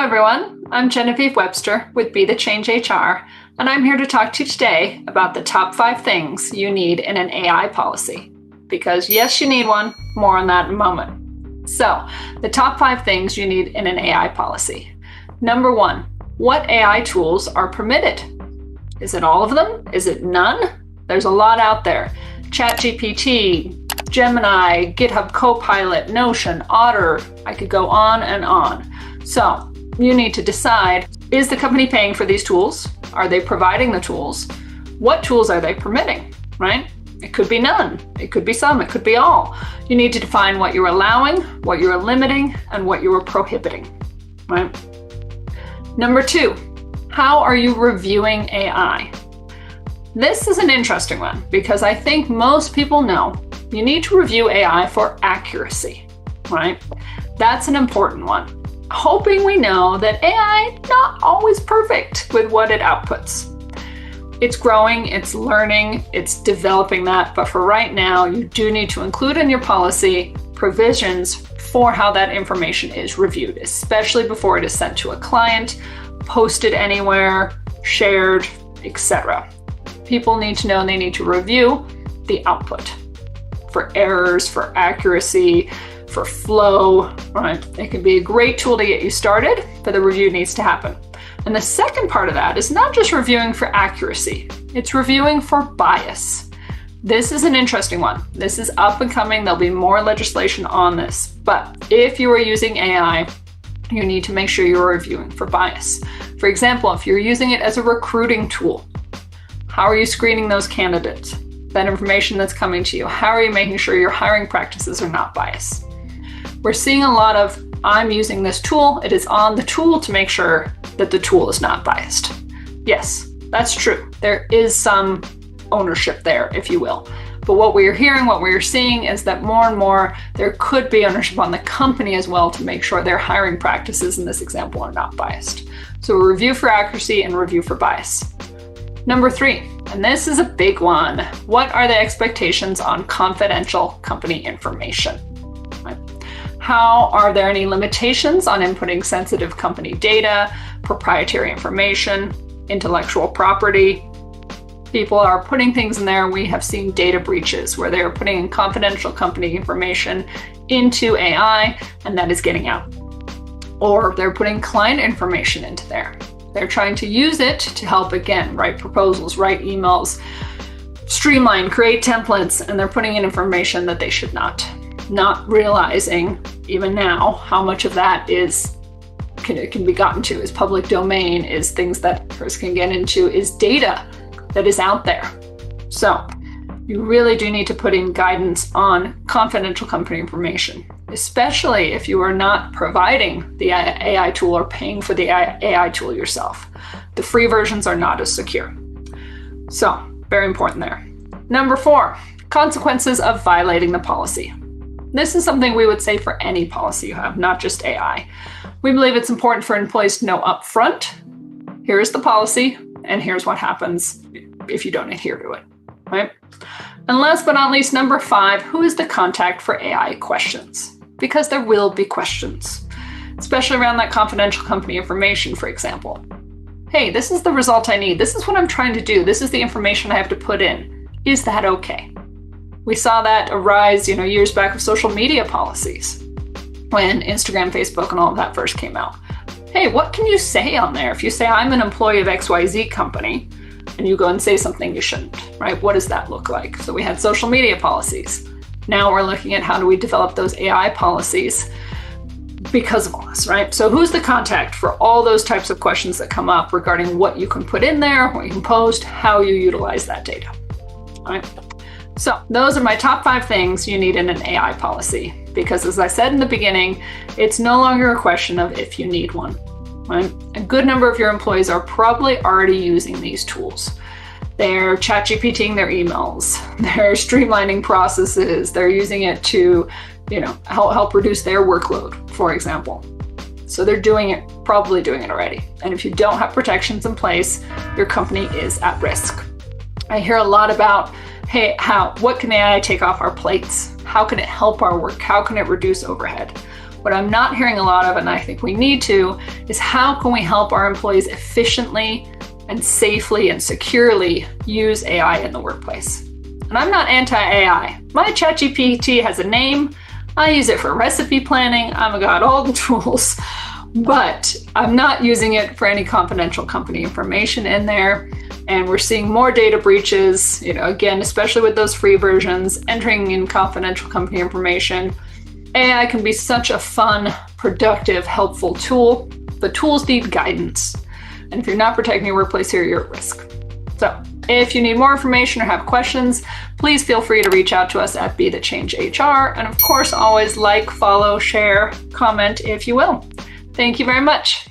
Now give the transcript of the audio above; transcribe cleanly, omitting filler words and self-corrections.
Hello everyone, I'm Genevieve Webster with Be the Change HR, and I'm here to talk to you today about the top 5 things you need in an AI policy. Because yes, you need one, more on that in a moment. So, the top 5 things you need in an AI policy. Number 1, what AI tools are permitted? Is it all of them? Is it none? There's a lot out there. ChatGPT, Gemini, GitHub Copilot, Notion, Otter, I could go on and on. So, you need to decide, is the company paying for these tools? Are they providing the tools? What tools are they permitting, right? It could be none, it could be some, it could be all. You need to define what you're allowing, what you're limiting, and what you are prohibiting, right? Number 2, how are you reviewing AI? This is an interesting one because I think most people know you need to review AI for accuracy, right? That's an important one. Hoping we know that AI is not always perfect with what it outputs. It's growing, it's learning, it's developing that, but for right now, you do need to include in your policy provisions for how that information is reviewed, especially before it is sent to a client, posted anywhere, shared, etc. People need to know they need to review the output for errors, for accuracy, for flow, right? It can be a great tool to get you started, but the review needs to happen. And the second part of that is not just reviewing for accuracy, it's reviewing for bias. This is an interesting one. This is up and coming. There'll be more legislation on this. But if you are using AI, you need to make sure you're reviewing for bias. For example, if you're using it as a recruiting tool, how are you screening those candidates? That information that's coming to you, how are you making sure your hiring practices are not biased? We're seeing a lot of, I'm using this tool, it is on the tool to make sure that the tool is not biased. Yes, that's true. There is some ownership there, if you will. But what we're hearing, what we're seeing is that more and more there could be ownership on the company as well to make sure their hiring practices in this example are not biased. So review for accuracy and review for bias. Number 3, and this is a big one. What are the expectations on confidential company information? How are there any limitations on inputting sensitive company data, proprietary information, intellectual property? People are putting things in there. We have seen data breaches where they are putting confidential company information into AI and that is getting out. Or they're putting client information into there. They're trying to use it to help, again, write proposals, write emails, streamline, create templates, and they're putting in information that they should not realizing even now how much of that can be gotten to is public domain, is things that a person can get into, is data that is out there. So you really do need to put in guidance on confidential company information, especially if you are not providing the AI tool or paying for the AI tool yourself. The free versions are not as secure. So very important there. Number 4, consequences of violating the policy. This is something we would say for any policy you have, not just AI. We believe it's important for employees to know upfront, here's the policy, and here's what happens if you don't adhere to it, right? And last but not least, number 5, who is the contact for AI questions? Because there will be questions, especially around that confidential company information, for example. Hey, this is the result I need. This is what I'm trying to do. This is the information I have to put in. Is that okay? We saw that arise, years back of social media policies when Instagram, Facebook, and all of that first came out. Hey, what can you say on there? If you say, I'm an employee of XYZ company, and you go and say something you shouldn't, right? What does that look like? So we had social media policies. Now we're looking at how do we develop those AI policies because of all this, right? So who's the contact for all those types of questions that come up regarding what you can put in there, what you can post, how you utilize that data, all right? So those are my top 5 things you need in an AI policy, because as I said in the beginning, it's no longer a question of if you need one, right? A good number of your employees are probably already using these tools. They're ChatGPTing their emails, they're streamlining processes, they're using it to, help reduce their workload, for example. So they're probably doing it already. And if you don't have protections in place, your company is at risk. I hear a lot about, hey, what can AI take off our plates? How can it help our work? How can it reduce overhead? What I'm not hearing a lot of, and I think we need to, is how can we help our employees efficiently and safely and securely use AI in the workplace? And I'm not anti-AI. My ChatGPT has a name. I use it for recipe planning. I've got all the tools, but I'm not using it for any confidential company information in there. And we're seeing more data breaches, again, especially with those free versions, entering in confidential company information. AI can be such a fun, productive, helpful tool, but tools need guidance. And if you're not protecting your workplace here, you're at risk. So if you need more information or have questions, please feel free to reach out to us at Be The Change HR. And of course, always like, follow, share, comment if you will. Thank you very much.